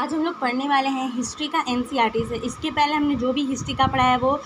आज हम लोग पढ़ने वाले हैं हिस्ट्री का एनसीईआरटी से। इसके पहले हमने जो भी हिस्ट्री का पढ़ा है वो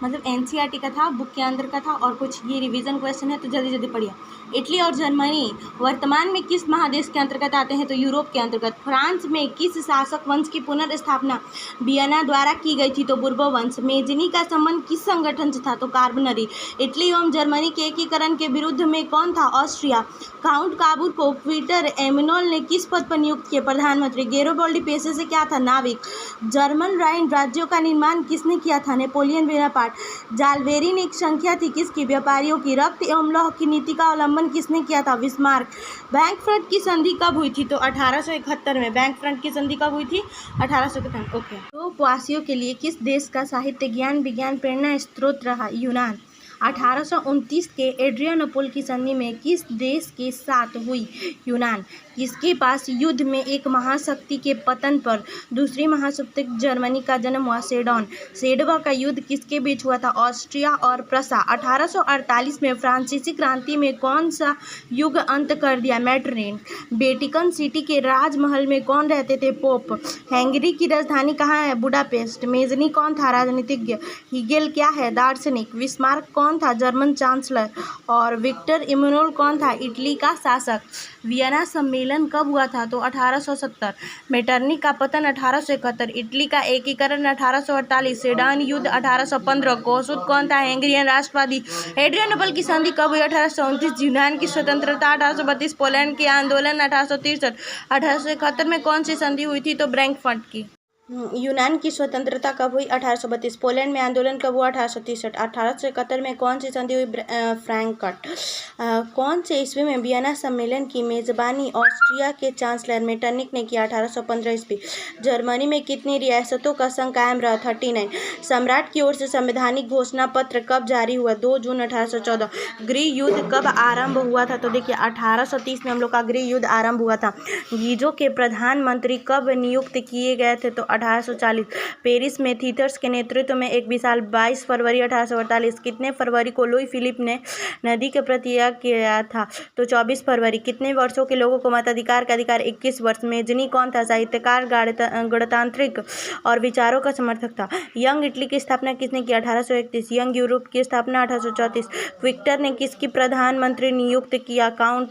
मतलब एनसीईआरटी का था, बुक के अंदर का था, और कुछ ये रिवीजन क्वेश्चन है तो जल्दी जल्दी पढ़िए। इटली और जर्मनी वर्तमान में किस महादेश के अंतर्गत आते हैं? तो यूरोप के अंतर्गत। फ्रांस में किस शासक वंश की पुनर्स्थापना वियना द्वारा की गई थी? तो बुर्बो वंश। मेजनी का संबंध किस संगठन से था? तो कार्बनरी। इटली एवं जर्मनी के एकीकरण के विरुद्ध में कौन था? ऑस्ट्रिया। काउंट काबूर को क्वीटर एमनुएल ने किस पद पर नियुक्त किया? प्रधानमंत्री। गेरोबोल्डी पेशे से क्या था? नाविक। जर्मन राइन राज्यों का निर्माण किसने किया था? Napoleon Bonaparte. जालबेरी ने एक संख्या थी किसकी? व्यापारियों की। रक्त एवं लौह की नीति का अवलंबन किसने किया था? बिस्मार्क। बैंक फ्रंट की संधि कब हुई थी? तो 1871 में। बैंक फ्रंट की संधि कब हुई थी? 1871। ओके। तो उपवासियों के लिए किस देश का साहित्य ज्ञान विज्ञान प्रेरणा स्रोत रहा? यूनान। 1829 के एड्रियानोपल की संधि में किस देश के साथ हुई? यूनान। किसके पास युद्ध में एक महाशक्ति के पतन पर दूसरी महाशक्ति जर्मनी का जन्म हुआ? सेडोन। सेडवा का युद्ध किसके बीच हुआ था? ऑस्ट्रिया और प्रसा। 1848 में फ्रांसीसी क्रांति में कौन सा युग अंत कर दिया? मैटरिन। वेटिकन सिटी के राजमहल में कौन रहते थे? पोप। हंगरी की राजधानी कहाँ है? बुडापेस्ट। मेजनी कौन था? राजनीतिज्ञ। हिगेल क्या है? दार्शनिक। बिस्मार्क कौन था? German chancellor. और विक्टर इमैनुअल कौन था? इटली का शासक। वियना सम्मेलन कब हुआ था? तो 1870। मेटरनी का पतन 1871। इटली का एकीकरण 1848। सेडान युद्ध 1815। कोसुद कौन था? हंगेरियन राष्ट्रवादी। एड्रियानोपल की संधि कब हुई? 1829। यूनान की स्वतंत्रता 1832। पोलैंड के आंदोलन 1863। 1871 में कौन सी संधि हुई थी? तो फ्रैंकफर्ट की। यूनान की स्वतंत्रता कब हुई? 1832। पोलैंड में आंदोलन कब हुआ? 1863। 1871 में कौन सी संधि हुई? फ्रैंकफर्ट। कौन से ईस्वी में वियना सम्मेलन की मेजबानी ऑस्ट्रिया के चांसलर मेटरनिक ने किया? 1815 ईस्वी। जर्मनी में कितनी रियासतों का संघ कायम रहा? 39। सम्राट की ओर से संवैधानिक घोषणा पत्र कब जारी हुआ? 2 जून 1814। गृह युद्ध कब आरंभ हुआ था? तो देखिए 1830 में हम लोग का गृह युद्ध आरंभ हुआ था। गीजो के प्रधानमंत्री कब नियुक्त किए गए थे? तो 1840। पेरिस में थीथर्स के नेतृत्व में एक विशाल 22 फरवरी 1848। कितने फरवरी को लुई फिलिप ने नदी का परित्याग किया था? तो 24 फरवरी। कितने वर्षों के लोगों को मताधिकार का अधिकार? 21 वर्ष। मेजनी कौन था? साहित्यकार, गणतांत्रिक और विचारों का समर्थक था। यंग इटली की स्थापना किसने की? 1831। यंग यूरोप की स्थापना 1834। विक्टर ने किसकी प्रधानमंत्री नियुक्त किया? काउंट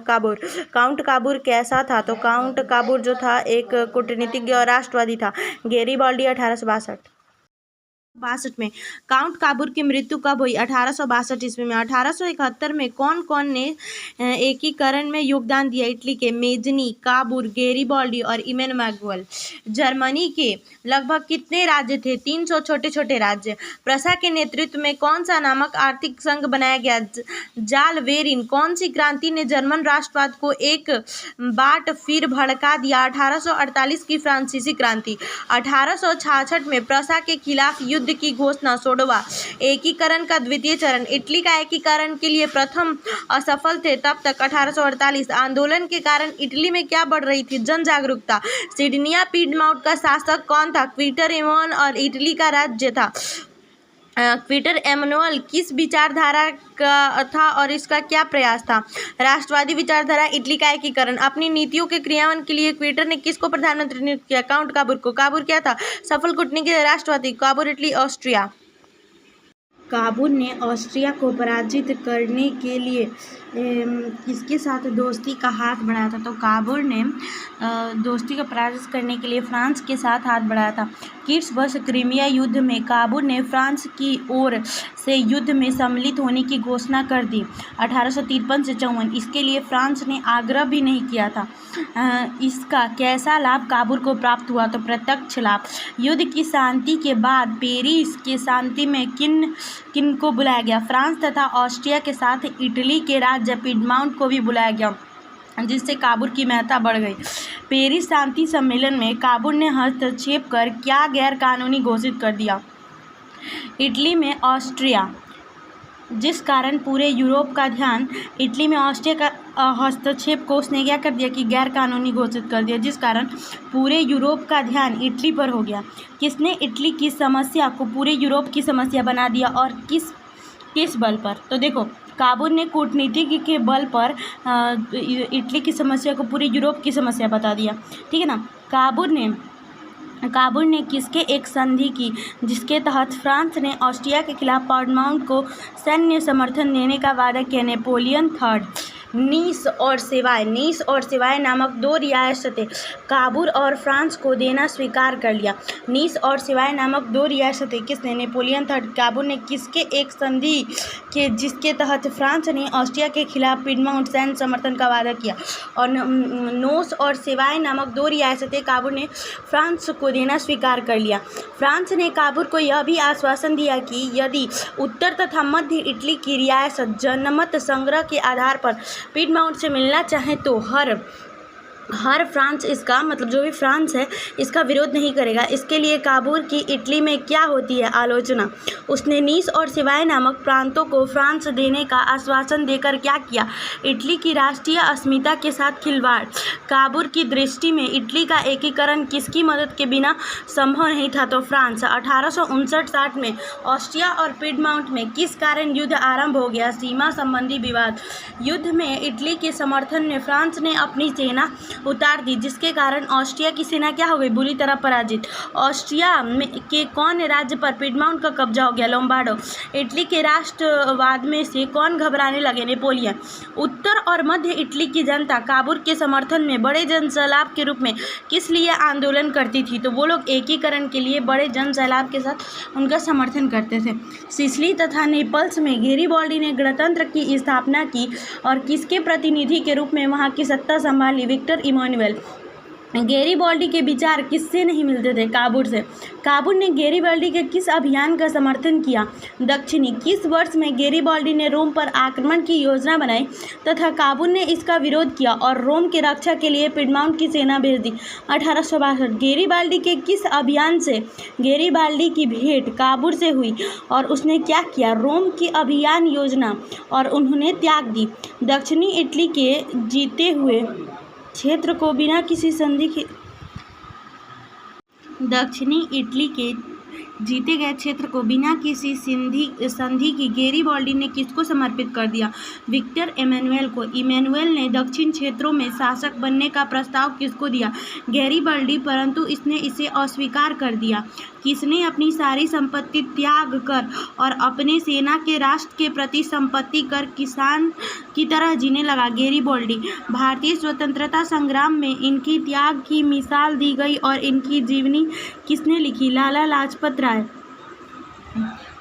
काबूर। काउंट काबूर कैसा था? तो काउंट काबूर जो था एक कूटनीतिज्ञ और राष्ट्रवादी था। गेरिबाल्डी 1862 में। काउंट काबूर की मृत्यु कब हुई? 1862 ईस्वी में। 1871 में कौन कौन ने एकीकरण में योगदान दिया? इटली के मेजनी, काबूर, गेरिबाल्डी और इमैनुएल। जर्मनी के लगभग कितने राज्य थे? 300 छोटे छोटे राज्य। प्रसा के नेतृत्व में कौन सा नामक आर्थिक संघ बनाया गया? जालबेरिन। कौन सी क्रांति ने जर्मन राष्ट्रवाद को एक बाट फिर भड़का दिया? 1848 की फ्रांसीसी क्रांति। 1866 में प्रसा के खिलाफ युद्ध की घोषणा। सोडवा। एकीकरण का द्वितीय चरण। इटली का एकीकरण के लिए प्रथम असफल थे तब तक 1848। आंदोलन के कारण इटली में क्या बढ़ रही थी? जन जागरूकता। सिडनिया पीडमाउंट का शासक कौन था? क्वीटर एमनुएल और इटली का राज्य था। क्वीटर एमनुएल किस विचारधारा का था और इसका क्या प्रयास था? राष्ट्रवादी विचारधारा। इटली का एकीकरण। अपनी नीतियों के क्रियान्वयन के लिए क्वीटर ने किसको प्रधानमंत्री नियुक्त किया? काउंट काबूर को। काबूर क्या था? सफल कूटनीतिज्ञ राष्ट्रवादी। Cavour Italy Austria. काबूल ने ऑस्ट्रिया को पराजित करने के लिए किसके साथ दोस्ती का हाथ बढ़ाया था? तो काबूल ने दोस्ती का पराजित करने के लिए फ्रांस के साथ हाथ बढ़ाया था। किस वर्ष क्रीमिया युद्ध में काबूल ने फ्रांस की ओर से युद्ध में सम्मिलित होने की घोषणा कर दी? 1853 से 54। इसके लिए फ्रांस ने आग्रह भी नहीं किया था। इसका कैसा लाभ काबूल को प्राप्त हुआ? तो प्रत्यक्ष लाभ। युद्ध की शांति के बाद पेरिस के शांति में किन को बुलाया गया? फ्रांस तथा ऑस्ट्रिया के साथ इटली के राज्य पीडमाउंट को भी बुलाया गया, जिससे काबूल की महत्ता बढ़ गई। पेरिस शांति सम्मेलन में काबूल ने हस्तक्षेप कर क्या गैर कानूनी घोषित कर दिया? इटली में ऑस्ट्रिया, जिस कारण पूरे यूरोप का ध्यान इटली में ऑस्ट्रिया का हस्तक्षेप को उसने क्या कर दिया कि गैर कानूनी घोषित कर दिया, जिस कारण पूरे यूरोप का ध्यान इटली पर हो गया। किसने इटली की समस्या को पूरे यूरोप की समस्या बना दिया और किस बल पर? तो देखो काबूल ने कूटनीति के बल पर इटली की समस्या को पूरे यूरोप की समस्या बता दिया। ठीक है ना। काबुल ने किसके एक संधि की जिसके तहत फ्रांस ने ऑस्ट्रिया के खिलाफ पोर्टमाउंट को सैन्य समर्थन देने का वादा किया। Napoleon third. नीस और सेवाय नामक दो रियासतें काबुल और फ्रांस को देना स्वीकार कर लिया। नीस और सेवाय नामक दो रियासतें किसने? Napoleon third. काबुल ने किसके एक संधि के जिसके तहत फ्रांस ने ऑस्ट्रिया के खिलाफ पिडमाउंट सैन्य समर्थन का वादा किया। और नोस और सेवाय नामक दो रियासतें काबुल ने फ्रांस को देना स्वीकार कर लिया। फ्रांस ने काबुल को यह भी आश्वासन दिया कि यदि उत्तर तथा मध्य इटली की रियासत जनमत संग्रह के आधार पर पिडमाउंट से मिलना चाहे तो हर फ्रांस इसका मतलब जो भी फ्रांस है इसका विरोध नहीं करेगा। इसके लिए काबुल की इटली में क्या होती है? आलोचना। उसने नीस और सेवाय नामक प्रांतों को फ्रांस देने का आश्वासन देकर क्या किया? इटली की राष्ट्रीय अस्मिता के साथ खिलवाड़। काबुल की दृष्टि में इटली का एकीकरण किसकी मदद के बिना संभव नहीं था? तो फ्रांस। 1859-60 में ऑस्ट्रिया और पिडमाउंट में किस कारण युद्ध आरंभ हो गया? सीमा संबंधी विवाद। युद्ध में इटली के समर्थन में फ्रांस ने अपनी सेना उतार दी जिसके कारण ऑस्ट्रिया की सेना क्या हो गई? बुरी तरह पराजित। ऑस्ट्रिया के कौन राज्य पर पिडमाउंट का कब्जा हो गया? लोम्बार्डो। इटली के राष्ट्रवाद में से कौन घबराने लगे? नेपोलियन। उत्तर और मध्य इटली की जनता काबुल के समर्थन में बड़े जन सैलाब के रूप में किस लिए आंदोलन करती थी? तो वो लोग एकीकरण के लिए बड़े जन सैलाब के साथ उनका समर्थन करते थे। सिसिली तथा नेपल्स में गैरिबाल्डी ने गणतंत्र की स्थापना की और किसके प्रतिनिधि के रूप में वहां की सत्ता संभाली? Victor Emmanuel. गैरिबाल्डी के विचार किससे नहीं मिलते थे? काबुल से। काबुल ने गैरिबाल्डी के किस अभियान का समर्थन किया? दक्षिणी। किस वर्ष में गैरिबाल्डी ने रोम पर आक्रमण की योजना बनाई तथा काबुल ने इसका विरोध किया और रोम की रक्षा के लिए पिडमाउंट की सेना भेज दी? 1862। गैरिबाल्डी के किस अभियान से गैरिबाल्डी की भेंट काबुल से हुई और उसने क्या किया? रोम की अभियान योजना और उन्होंने त्याग दी। दक्षिणी इटली के जीते हुए क्षेत्र को बिना किसी संधि के दक्षिणी इटली के जीते गए क्षेत्र को बिना किसी संधि की गैरिबाल्डी ने किसको समर्पित कर दिया? विक्टर इमैनुअल को। इमैनुअल ने दक्षिण क्षेत्रों में शासक बनने का प्रस्ताव किसको दिया? गैरिबाल्डी, परंतु इसने इसे अस्वीकार कर दिया। किसने अपनी सारी संपत्ति त्याग कर और अपने सेना के राष्ट्र के प्रति संपत्ति कर किसान की तरह जीने लगा? गैरिबाल्डी। भारतीय स्वतंत्रता संग्राम में इनकी त्याग की मिसाल दी गई और इनकी जीवनी किसने लिखी? लाला लाजपत राय।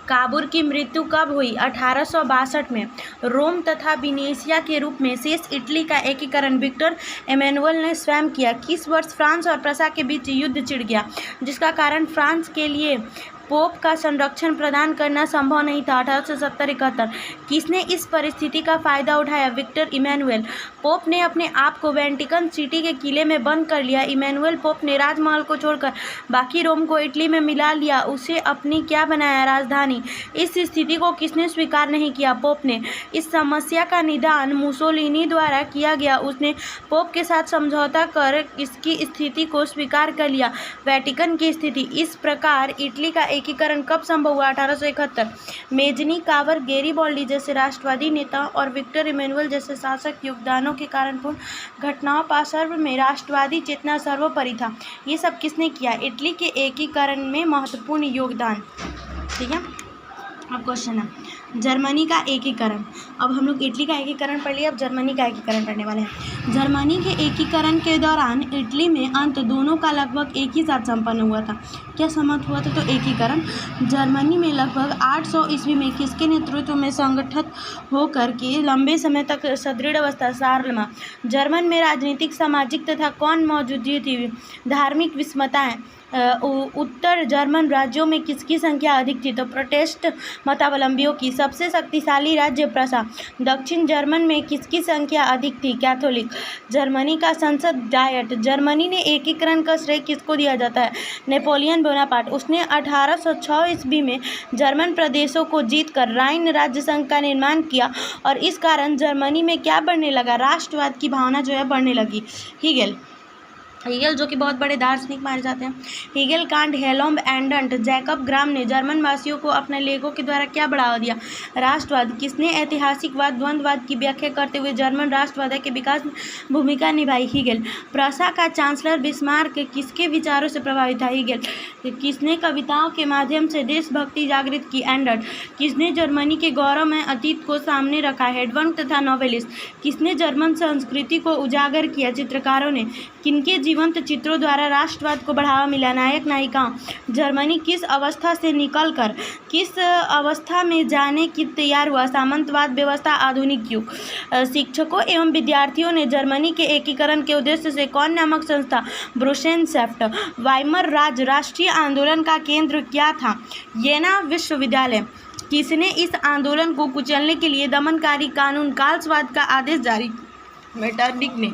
काबुल की मृत्यु कब हुई? 1862 में। रोम तथा विनेशिया के रूप में शेष इटली का एकीकरण विक्टर इमैनुअल ने स्वयं किया। किस वर्ष फ्रांस और प्रसा के बीच युद्ध छिड़ गया जिसका कारण फ्रांस के लिए पोप का संरक्षण प्रदान करना संभव नहीं था? 1870-71। किसने इस परिस्थिति का फायदा उठाया? Victor Emmanuel. पोप ने अपने आप को वेटिकन सिटी के किले में बंद कर लिया। इमैनुअल पोप ने राजमहल को छोड़कर बाकी रोम को इटली में मिला लिया, उसे अपनी क्या बनाया? राजधानी। इस स्थिति को किसने स्वीकार नहीं किया? पोप ने। इस समस्या का निदान मुसोलिनी द्वारा किया गया। उसने पोप के साथ समझौता कर इसकी स्थिति को स्वीकार कर लिया, वेटिकन की स्थिति। इस प्रकार इटली का एकीकरण कब संभव हुआ? 1871। मेजनी, कावर, गैरिबाल्डी जैसे राष्ट्रवादी नेता और विक्टर इमैनुअल जैसे शासक योगदानों के कारण पूर्ण घटनाओं पार्श्व में राष्ट्रवादी चेतना सर्वोपरि था। ये सब किसने किया? इटली के एकीकरण में महत्वपूर्ण योगदान। ठीक है। अब क्वेश्चन है जर्मनी का एकीकरण। अब हम लोग इटली का एकीकरण पढ़ लिया, अब जर्मनी का एकीकरण करने वाले हैं। जर्मनी के एकीकरण के दौरान इटली में अंत दोनों का लगभग एक ही साथ संपन्न हुआ था। क्या सम्मत हुआ था? तो एकीकरण। जर्मनी में लगभग 800 ईस्वी में किसके नेतृत्व में संगठित होकर के लंबे समय तक सुदृढ़ अवस्था? सार्लमा। जर्मन में राजनीतिक, सामाजिक तथा कौन मौजूदगी थी? धार्मिक विषमताएं। उत्तर जर्मन राज्यों में किसकी संख्या अधिक थी? तो प्रोटेस्ट मतावलंबियों की। सबसे शक्तिशाली राज्य प्रसा। दक्षिण जर्मन में किसकी संख्या अधिक थी? कैथोलिक। जर्मनी का संसद डायट। जर्मनी ने एकीकरण का श्रेय किसको दिया जाता है? Napoleon Bonaparte. उसने 1806 ईस्वी में जर्मन प्रदेशों को जीतकर राइन राज्य संघ का निर्माण किया और इस कारण जर्मनी में क्या बढ़ने लगा? राष्ट्रवाद की भावना जो है बढ़ने लगी। हीगेल। हीगेल जो कि बहुत बड़े दार्शनिक माने जाते हैं। हीगेल, कांट, हेल्म, एंडंट, जैकब ग्राम ने जर्मन वासियों को अपने लेखों के द्वारा क्या बढ़ावा दिया? राष्ट्रवाद। किसने ऐतिहासिकवाद द्वंद्ववाद की व्याख्या करते हुए जर्मन राष्ट्रवाद के विकास में भूमिका निभाई? हीगेल। प्रसा का चांसलर बिस्मार्क किसके विचारों से प्रभावित था? हीगेल। किसने कविताओं के माध्यम से देशभक्ति जागृत की? एंडंट। किसने जर्मनी के गौरवमय अतीत को सामने रखा? हेडवर्क तथा नोवेलिस्ट। किसने जर्मन संस्कृति को उजागर किया? चित्रकारों ने। किनके जीवंत चित्रों द्वारा राष्ट्रवाद को बढ़ावा मिला? नायक नायिकाओं। जर्मनी किस अवस्था से निकलकर किस अवस्था में जाने की तैयार हुआ? सामंतवाद व्यवस्था, आधुनिक युग। शिक्षकों एवं विद्यार्थियों ने जर्मनी के एकीकरण के उद्देश्य से कौन नामक संस्था? ब्रुसेनसेफ्ट। वाइमर राज्य राष्ट्रीय आंदोलन का केंद्र क्या था? येना विश्वविद्यालय। किसने इस आंदोलन को कुचलने के लिए दमनकारी कानून कार्लसवाद का आदेश जारी? मेटरनिक ने।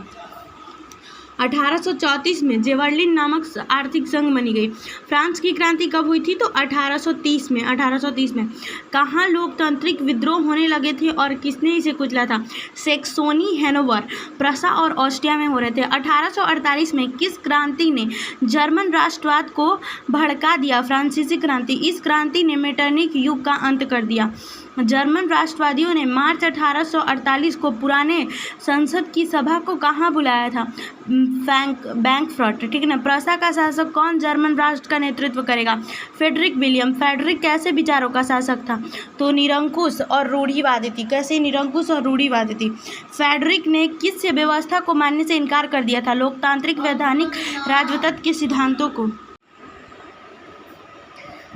1834 में जेवर्लिन नामक आर्थिक संघ बनी गई। फ्रांस की क्रांति कब हुई थी? तो 1830 में। 1830 में। कहाँ लोकतांत्रिक विद्रोह होने लगे थे और किसने इसे कुचला था? सेक्सोनी, हैनोवर, प्रसा और ऑस्ट्रिया में हो रहे थे। 1848 में किस क्रांति ने जर्मन राष्ट्रवाद को भड़का दिया? फ्रांसीसी क्रांति। इस क्रांति ने मेटरनिक युग का अंत कर दिया। जर्मन राष्ट्रवादियों ने मार्च 1848 को पुराने संसद की सभा को कहाँ बुलाया था? बैंकफ्रॉट। ठीक है ना। प्रसा का शासक कौन जर्मन राष्ट्र का नेतृत्व करेगा? Frederick William. फ्रेडरिक कैसे विचारों का शासक था? तो निरंकुश और रूढ़िवादी थी। कैसे? निरंकुश और रूढ़िवादी थी। फ्रेडरिक ने किस व्यवस्था को मानने से इनकार कर दिया था? लोकतांत्रिक वैधानिक राजवत्व के सिद्धांतों को।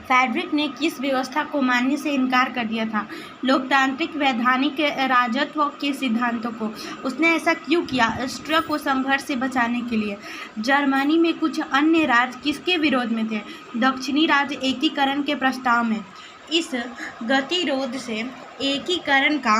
फ्रेडरिक ने किस व्यवस्था को मानने से इनकार कर दिया था? लोकतांत्रिक वैधानिक राजत्व के सिद्धांतों को। उसने ऐसा क्यों किया? ऑस्ट्रिया को संघर्ष से बचाने के लिए। जर्मनी में कुछ अन्य राज्य किसके विरोध में थे? दक्षिणी राज्य एकीकरण के प्रस्ताव में। इस गतिरोध से एकीकरण का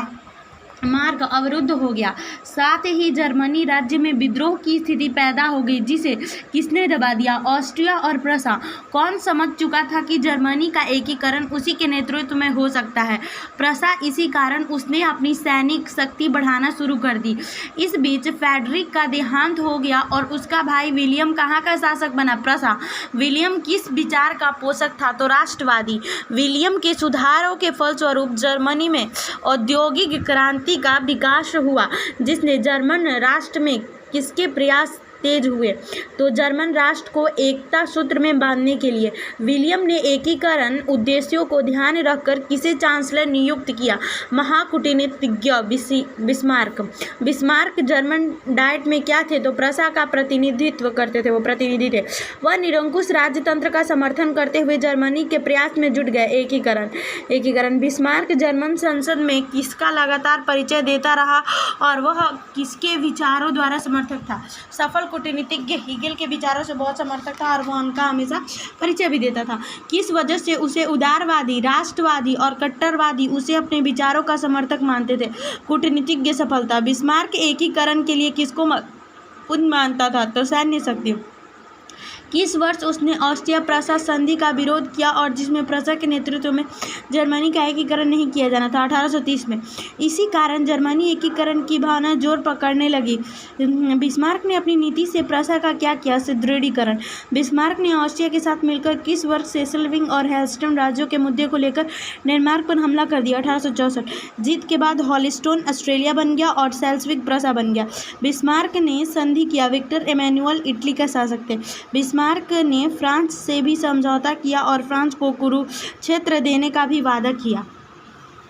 मार्ग अवरुद्ध हो गया। साथ ही जर्मनी राज्य में विद्रोह की स्थिति पैदा हो गई, जिसे किसने दबा दिया? ऑस्ट्रिया और प्रसा। कौन समझ चुका था कि जर्मनी का एकीकरण उसी के नेतृत्व में हो सकता है? प्रसा। इसी कारण उसने अपनी सैनिक शक्ति बढ़ाना शुरू कर दी। इस बीच फ्रेडरिक का देहांत हो गया और उसका भाई विलियम कहाँ का शासक बना? प्रसा। विलियम किस विचार का पोषक था? तो राष्ट्रवादी। विलियम के सुधारों के फलस्वरूप जर्मनी में औद्योगिक क्रांति का विकास हुआ, जिसने जर्मन राष्ट्र में किसके प्रयास तेज हुए? तो जर्मन राष्ट्र को एकता सूत्र में बांधने के लिए। विलियम ने एकीकरण उद्देश्यों को ध्यान रखकर किसे चांसलर नियुक्त किया? महाकूटनीतिज्ञ बिस्मार्क। बिस्मार्क जर्मन डाइट में क्या थे? तो प्रसा का प्रतिनिधित्व करते थे। वो प्रतिनिधि थे। वह निरंकुश राज्यतंत्र का समर्थन करते हुए जर्मनी के प्रयास में जुट गए। एकीकरण। बिस्मार्क जर्मन संसद में किसका लगातार परिचय देता रहा और वह किसके विचारों द्वारा समर्थक था? सफल कूटनीतिज्ञ हीगेल के विचारों से बहुत समर्थक था और वह उनका हमेशा परिचय भी देता था। किस वजह से उसे उदारवादी, राष्ट्रवादी और कट्टरवादी उसे अपने विचारों का समर्थक मानते थे? कूटनीतिज्ञ सफलता। बिस्मार्क एकीकरण के लिए किसको मानता था? तो सैन्य शक्ति। किस वर्ष उसने ऑस्ट्रिया प्रसा संधि का विरोध किया और जिसमें प्रसा के नेतृत्व में जर्मनी का एकीकरण नहीं किया जाना था? 1830 में। इसी कारण जर्मनी एकीकरण की भावना जोर पकड़ने लगी। बिस्मार्क ने अपनी नीति से प्रसा का क्या किया? सुदृढ़ीकरण। बिस्मार्क ने ऑस्ट्रिया के साथ मिलकर किस वर्ष सेल्सविंग और हेल्स्टन राज्यों के मुद्दे को लेकर डेनमार्क पर हमला कर दिया? 1864। जीत के बाद हॉलस्टोन ऑस्ट्रेलिया बन गया और सेल्सविग प्रसा बन गया। बिस्मार्क ने संधि किया। विक्टर एमेनुअल इटली का शासक थे। बिस्मार्क ने फ्रांस से भी समझौता किया और फ्रांस को कुरुक्षेत्र देने का भी वादा किया।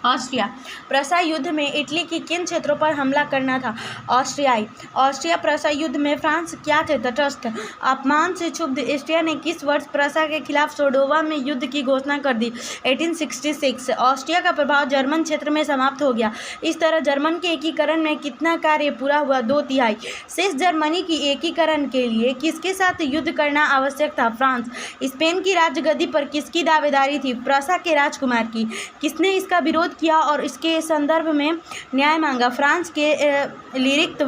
ऑस्ट्रिया प्रसा युद्ध में इटली की किन क्षेत्रों पर हमला करना था? ऑस्ट्रियाई। ऑस्ट्रिया प्रसा युद्ध में फ्रांस क्या थे? तटस्थ। अपमान से क्षुब्ध ऑस्ट्रिया ने किस वर्ष प्रसा के खिलाफ सोडोवा में युद्ध की घोषणा कर दी? 1866। ऑस्ट्रिया का प्रभाव जर्मन क्षेत्र में समाप्त हो गया। इस तरह जर्मन के एकीकरण में कितना कार्य पूरा हुआ? 2/3। शेष जर्मनी की एकीकरण के लिए किसके साथ युद्ध करना आवश्यक था? फ्रांस। स्पेन की राजगद्दी पर किसकी दावेदारी थी? प्रसा के राजकुमार की। किसने इसका विरोध विरोध किया और इसके संदर्भ में न्याय मांगा। फ्रांस के लिखित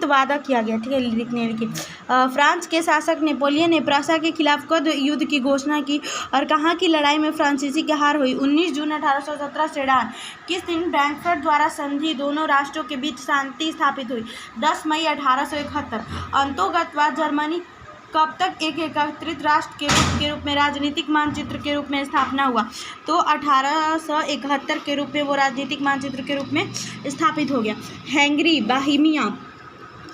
वादा किया गया, ठीक है, लिखित नहीं लिखित। फ्रांस के शासक नेपोलियन ने प्रसा के खिलाफ कद युद्ध की घोषणा की और कहा कि लड़ाई में फ्रांसीसी की हार हुई। 19 जून 1817 सेडान किस दिन फ्रैंकफर्ट द्वारा संधि दोनों राष्ट्रों के बीच शांति स्थापित हुई? 10 मई 1871। अंतोगतवाद जर्मनी कब तक एक एकत्रित राष्ट्र के रूप में राजनीतिक मानचित्र के रूप में स्थापना हुआ? तो 1871 के रूप में वो राजनीतिक मानचित्र के रूप में स्थापित हो गया। हंगरी, बोहेमिया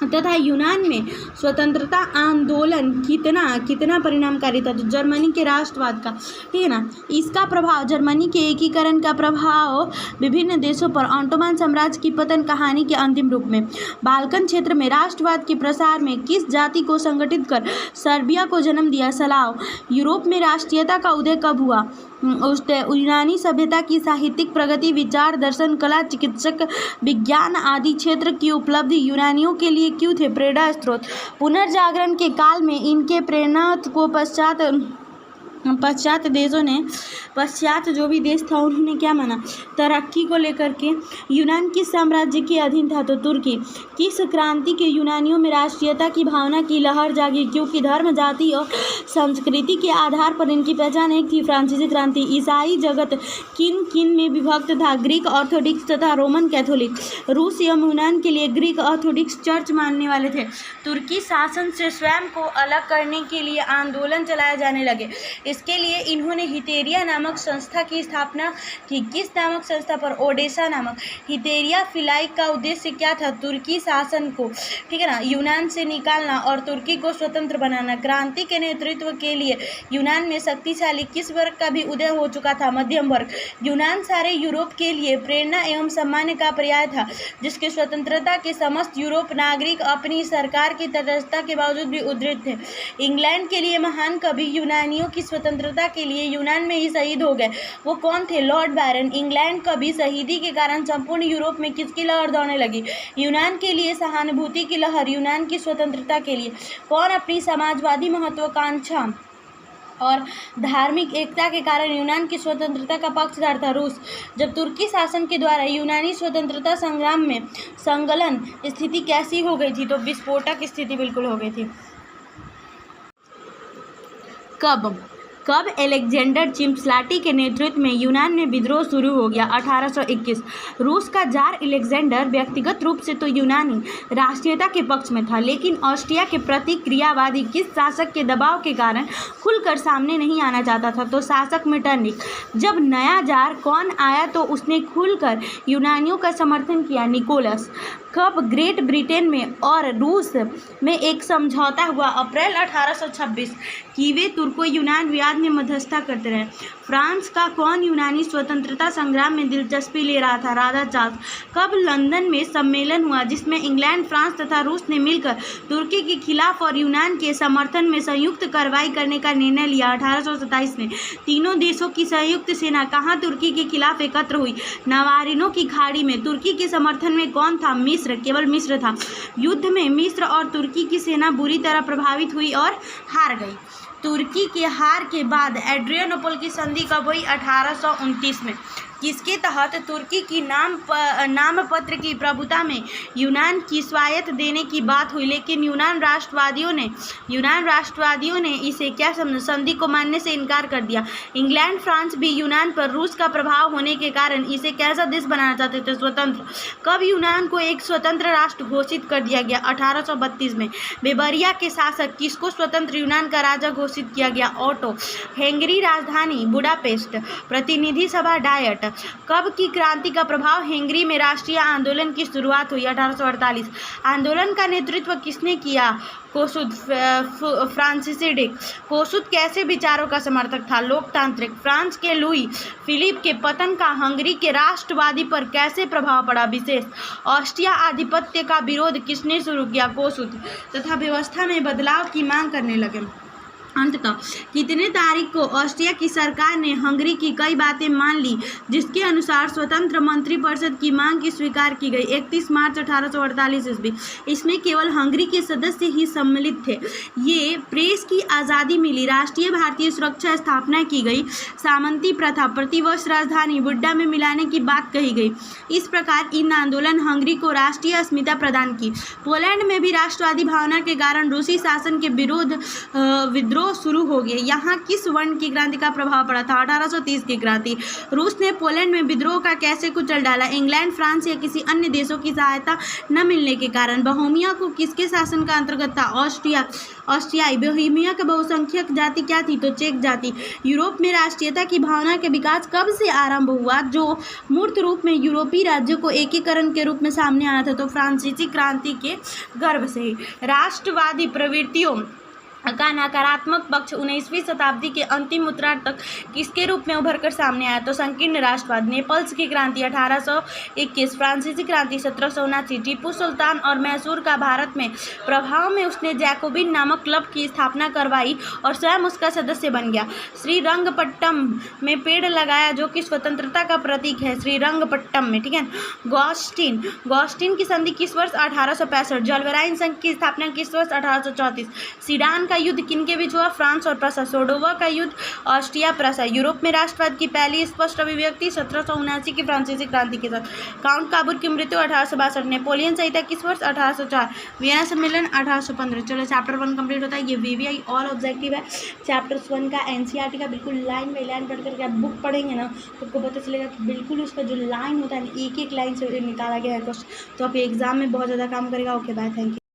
तथा यूनान में स्वतंत्रता आंदोलन कितना परिणामकारी था? तो जर्मनी के राष्ट्रवाद का, ठीक है ना, इसका प्रभाव, जर्मनी के एकीकरण का प्रभाव विभिन्न देशों पर, ऑटोमन साम्राज्य की पतन कहानी के अंतिम रूप में। बाल्कन क्षेत्र में राष्ट्रवाद के प्रसार में किस जाति को संगठित कर सर्बिया को जन्म दिया? स्लाव। यूरोप में राष्ट्रीयता का उदय कब हुआ? यूनानी सभ्यता की साहित्यिक प्रगति, विचार, दर्शन, कला, चिकित्सक विज्ञान आदि क्षेत्र की उपलब्धि यूनानियों के लिए क्यों थे प्रेरणा स्रोत? पुनर्जागरण के काल में इनके प्रेरणा को पश्चात जो भी देश था उन्होंने क्या माना? तरक्की को लेकर के। यूनान किस साम्राज्य के अधीन था? तो तुर्की। किस क्रांति के यूनानियों में राष्ट्रीयता की भावना की लहर जागी? क्योंकि धर्म, जाति और संस्कृति के आधार पर इनकी पहचान एक थी, फ्रांसीसी क्रांति। ईसाई जगत किन किन में विभक्त था? ग्रीक ऑर्थोडॉक्स तथा रोमन कैथोलिक। रूस एवं यूनान के लिए ग्रीक ऑर्थोडॉक्स चर्च मानने वाले थे। तुर्की शासन से स्वयं को अलग करने के लिए आंदोलन चलाए जाने लगे। इसके लिए इन्होंने हितेरिया नामक संस्था की स्थापना की। किस नामक संस्था पर? ओडेसा नामक। हितेरिया फिलाई का उद्देश्य क्या था? तुर्की शासन को, ठीक है ना, यूनान से निकालना और तुर्की को स्वतंत्र बनाना। क्रांति के नेतृत्व के लिए यूनान में शक्तिशाली किस वर्ग का भी उदय हो चुका था? मध्यम वर्ग। यूनान सारे यूरोप के लिए प्रेरणा एवं सम्मान का पर्याय था, जिसके स्वतंत्रता के समस्त यूरोप नागरिक अपनी सरकार की तटस्थता के बावजूद भी उद्धृत थे। इंग्लैंड के लिए महान कवि यूनानियों की स्वतंत्रता के लिए यूनान में ही शहीद हो गए। वो कौन थे? लॉर्ड बैरन। इंग्लैंड कवि शहीदी के कारण संपूर्ण यूरोप में किसकी लहर दौड़ने लगी? यूनान के लिए सहानुभूति की लहर। यूनान की स्वतंत्रता के लिए कौन अपनी समाजवादी महत्वाकांक्षा और धार्मिक एकता के कारण यूनान की स्वतंत्रता का पक्षधर था? रूस। जब तुर्की शासन के द्वारा यूनानी स्वतंत्रता संग्राम में संगलन स्थिति कैसी हो गई थी? तो विस्फोटक स्थिति बिल्कुल हो गई थी। कब अलेक्जेंडर चिम्प्लाटी के नेतृत्व में यूनान में विद्रोह शुरू हो गया? 1821। रूस का जार अलेक्जेंडर व्यक्तिगत रूप से तो यूनानी राष्ट्रीयता के पक्ष में था, लेकिन ऑस्ट्रिया के प्रतिक्रियावादी किस शासक के दबाव के कारण खुलकर सामने नहीं आना चाहता था? तो शासक मेटरनिक। जब नया जार कौन आया तो उसने खुलकर यूनानियों का समर्थन किया? निकोलस। कब ग्रेट ब्रिटेन में और रूस में एक समझौता हुआ? अप्रैल 1826। कीवे तुर्को यूनान विवाद में मध्यस्थता करते रहे। फ्रांस का कौन यूनानी स्वतंत्रता संग्राम में दिलचस्पी ले रहा था? राजा चार्ल्स। कब लंदन में सम्मेलन हुआ जिसमें इंग्लैंड, फ्रांस तथा रूस ने मिलकर तुर्की के खिलाफ और यूनान के समर्थन में संयुक्त कार्रवाई करने का निर्णय लिया? 1827 में। तीनों देशों की संयुक्त सेना कहाँ तुर्की के खिलाफ एकत्र हुई? नवारिनो की खाड़ी में। तुर्की के समर्थन में कौन था? मिस्र। केवल मिस्र था। युद्ध में मिस्र और तुर्की की सेना बुरी तरह प्रभावित हुई और हार गई। तुर्की के हार के बाद एड्रियानोपल की संधि कब हुई? 1829 में। किसके तहत तुर्की की नामपत्र की प्रभुता में यूनान की स्वायत्त देने की बात हुई, लेकिन यूनान राष्ट्रवादियों ने इसे क्या समझा? संधि को मानने से इनकार कर दिया। इंग्लैंड, फ्रांस भी यूनान पर रूस का प्रभाव होने के कारण इसे कैसा देश बनाना चाहते थे? स्वतंत्र। कब यूनान को एक स्वतंत्र राष्ट्र घोषित कर दिया गया? 1832 में। बेबरिया के शासक किसको स्वतंत्र यूनान का राजा घोषित किया गया? ओटो। हंगरी राजधानी बुडापेस्ट। प्रतिनिधि सभा डायट। कब की क्रांति का प्रभाव? हंगरी में राष्ट्रीय आंदोलन की शुरुआत हुई 1848। आंदोलन का नेतृत्व किसने किया? कोसुद। फ्रांसिसी। कोसुद कैसे विचारों का समर्थक था? लोकतांत्रिक। फ्रांस के लुई फिलिप के पतन का हंगरी के राष्ट्रवादी पर कैसे प्रभाव पड़ा? विशेष। ऑस्ट्रिया आधिपत्य का विरोध किसने शुरू किया? कोसुद। तथा व्यवस्था में बदलाव की मांग करने लगे। अंततः कितने तारीख को ऑस्ट्रिया की सरकार ने हंगरी की कई बातें मान ली, जिसके अनुसार स्वतंत्र मंत्रिपरिषद की मांग की स्वीकार की गई। 31 मार्च 1848 ईस्वी। इसमें केवल हंगरी के सदस्य ही सम्मिलित थे। ये प्रेस की आज़ादी मिली, राष्ट्रीय भारतीय सुरक्षा स्थापना की गई, सामंती प्रथा प्रतिवर्ष राजधानी बुड्डा में मिलाने की बात कही गई। इस प्रकार इन आंदोलन हंगरी को राष्ट्रीय अस्मिता प्रदान की। पोलैंड में भी राष्ट्रवादी भावना के कारण रूसी शासन के विरोध विद्रोह शुरू हो गए। यहाँ किस वर्ण की क्रांति का प्रभाव पड़ा था? 1830 की क्रांति। रूस ने पोलैंड में विद्रोह का कैसे कुचल डाला? इंग्लैंड, फ्रांस या किसी अन्य देशों की सहायता न मिलने के कारण। बोहेमिया को किसके शासन का अंतर्गत था? ऑस्ट्रियाई। बोहेमिया का बहुसंख्यक जाति क्या थी? तो चेक जाति। यूरोप में राष्ट्रीयता की भावना के विकास कब से आरंभ हुआ, जो मूर्त रूप में यूरोपीय राज्यों को एकीकरण के रूप में सामने आया था? तो फ्रांसीसी क्रांति के गर्भ से ही। राष्ट्रवादी प्रवृत्तियों का नकारात्मक पक्ष 19वीं शताब्दी के अंतिम उत्तरार्ध तक किसके रूप में उभरकर सामने आया? तो संकीर्ण राष्ट्रवाद। नेपल्स की क्रांति 1821, फ्रांसीसी क्रांति 1779, टीपू सुल्तान और मैसूर का भारत में प्रभाव में उसने जैकोबिन नामक क्लब की स्थापना करवाई और स्वयं उसका सदस्य बन गया। श्रीरंगपट्टम में पेड़ लगाया, जो कि स्वतंत्रता का प्रतीक है। श्रीरंगपट्टम में, ठीक है। गॉस्टिन की संधि किस वर्ष? 1865। जलवेराइन संघ की स्थापना किस वर्ष? 1834। सीडान का युद्ध किनके बीच हुआ? फ्रांस और प्रसा। सोडोवा का युद्ध ऑस्ट्रिया प्रसा। यूरोप में राष्ट्रवाद की पहली स्पष्ट अभिव्यक्ति 1779 की फ्रांसीसी क्रांति के साथ। काउंट काबूर की मृत्यु 1862। नेपोलियन संहिता किस वर्ष? 1804। वियना सम्मेलन 1815। चलो चैप्टर 1 कंप्लीट होता है। ये वीवीआई ऑल ऑब्जेक्टिव है। चैप्टर 1 का एनसीईआरटी का बिल्कुल लाइन बाई लाइन पढ़ करके आप बुक पढ़ेंगे ना, तो आपको पता चलेगा कि बिल्कुल उसका जो लाइन होता है एक एक लाइन से निकाला गया है क्वेश्चन, तो आप एग्जाम में बहुत ज़्यादा काम करेगा। Okay bye, thank you.